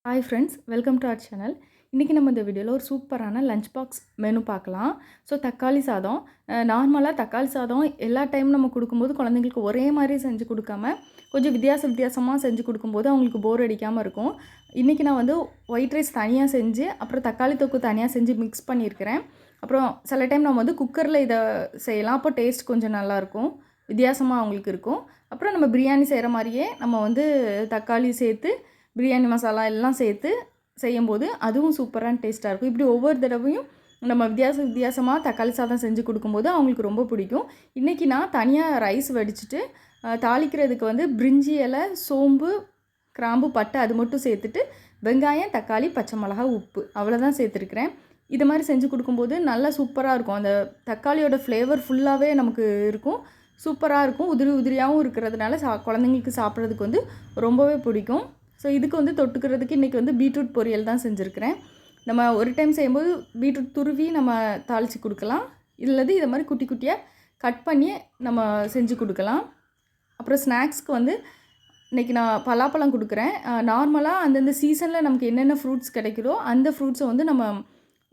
Hi friends, welcome to our channel. இன்றைக்கி நம்ம இந்த வீடியோவில் ஒரு சூப்பரான லஞ்ச் பாக்ஸ் மெனு பார்க்கலாம். ஸோ தக்காளி சாதம், நார்மலாக தக்காளி சாதம் எல்லா டைம் நம்ம கொடுக்கும்போது குழந்தைங்களுக்கு ஒரே மாதிரி செஞ்சு கொடுக்காம கொஞ்சம் வித்தியாசமாக செஞ்சு கொடுக்கும்போது அவங்களுக்கு போர் அடிக்காமல் இருக்கும். இன்றைக்கி நான் வந்து ஒயிட் ரைஸ் தனியாக செஞ்சு அப்புறம் தக்காளி தொக்கு தனியாக செஞ்சு மிக்ஸ் பண்ணியிருக்கிறேன். அப்புறம் சில டைம் நம்ம வந்து குக்கரில் இதை செய்யலாம், அப்போ டேஸ்ட் கொஞ்சம் நல்லாயிருக்கும், வித்தியாசமாக அவங்களுக்கு இருக்கும். அப்புறம் நம்ம பிரியாணி செய்கிற மாதிரியே நம்ம வந்து தக்காளி சேர்த்து பிரியாணி மசாலா எல்லாம் சேர்த்து செய்யும்போது அதுவும் சூப்பரான டேஸ்ட்டாக இருக்கும். இப்படி ஒவ்வொரு தடவையும் நம்ம வித்தியாசமாக தக்காளி சாதம் செஞ்சு கொடுக்கும்போது அவங்களுக்கு ரொம்ப பிடிக்கும். இன்றைக்கி நான் தனியாக ரைஸ் வடிச்சிட்டு தாளிக்கிறதுக்கு வந்து பிரிஞ்சி இலை, சோம்பு, கிராம்பு, பட்டை அது மட்டும் சேர்த்துட்டு வெங்காயம், தக்காளி, பச்சை மிளகா, உப்பு அவ்வளோதான் சேர்த்துருக்குறேன். இது மாதிரி செஞ்சு கொடுக்கும்போது நல்லா சூப்பராக இருக்கும். அந்த தக்காளியோட ஃப்ளேவர் ஃபுல்லாகவே நமக்கு இருக்கும், சூப்பராக இருக்கும். உதிரியாகவும் இருக்கிறதுனால குழந்தைங்களுக்கு சாப்பிட்றதுக்கு வந்து ரொம்பவே பிடிக்கும். ஸோ இதுக்கு வந்து தொட்டுக்கிறதுக்கு இன்றைக்கி வந்து பீட்ரூட் பொரியல் தான் செஞ்சுருக்கிறேன். நம்ம ஒரு டைம் செய்யும்போது பீட்ரூட் துருவி நம்ம தாளித்து கொடுக்கலாம், இல்லது இதை மாதிரி குட்டி குட்டியாக கட் பண்ணி நம்ம செஞ்சு கொடுக்கலாம். அப்புறம் ஸ்நாக்ஸ்க்கு வந்து இன்றைக்கி நான் பலாப்பழம் கொடுக்குறேன். நார்மலாக அந்தந்த சீசனில் நமக்கு என்னென்ன ஃப்ரூட்ஸ் கிடைக்குதோ அந்த ஃப்ரூட்ஸை வந்து நம்ம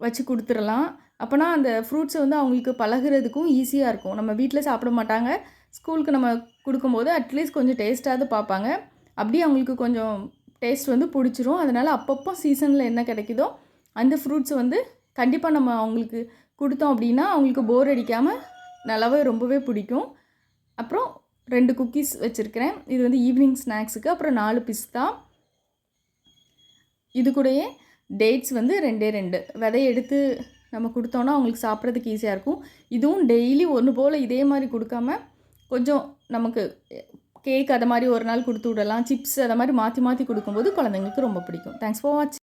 வச்சு கொடுத்துடலாம். அப்போனா அந்த ஃப்ரூட்ஸை வந்து அவங்களுக்கு பழகிறதுக்கும் ஈஸியாக இருக்கும். நம்ம வீட்டில் சாப்பிட மாட்டாங்க, ஸ்கூலுக்கு நம்ம கொடுக்கும்போது அட்லீஸ்ட் கொஞ்சம் டேஸ்ட்டாவது பார்ப்பாங்க. அப்படியே அவங்களுக்கு கொஞ்சம் டேஸ்ட் வந்து பிடிச்சிரும். அதனால் அப்பப்போ சீசனில் என்ன கிடைக்குதோ அந்த ஃப்ரூட்ஸ் வந்து கண்டிப்பாக நம்ம அவங்களுக்கு கொடுத்தோம் அப்படின்னா அவங்களுக்கு போர் அடிக்காமல் நல்லாவே ரொம்பவே பிடிக்கும். அப்புறம் 2 குக்கீஸ் வச்சுருக்கிறேன். இது வந்து ஈவினிங் ஸ்நாக்ஸுக்கு. அப்புறம் 4 பிஸ்தா. இது கூடயே டேட்ஸ் வந்து 2 விதையை எடுத்து நம்ம கொடுத்தோன்னா அவங்களுக்கு சாப்பிட்றதுக்கு ஈஸியாக இருக்கும். இதுவும் டெய்லி ஒன்று போல் இதே மாதிரி கொடுக்காம கொஞ்சம் நமக்கு கேக் அதை மாதிரி ஒரு நாள் கொடுத்து விடலாம், சிப்ஸ் அதை மாதிரி மாற்றி கொடுக்கும்போது குழந்தைங்களுக்கு ரொம்ப பிடிக்கும். தேங்க்ஸ் ஃபார் வாட்சிங்.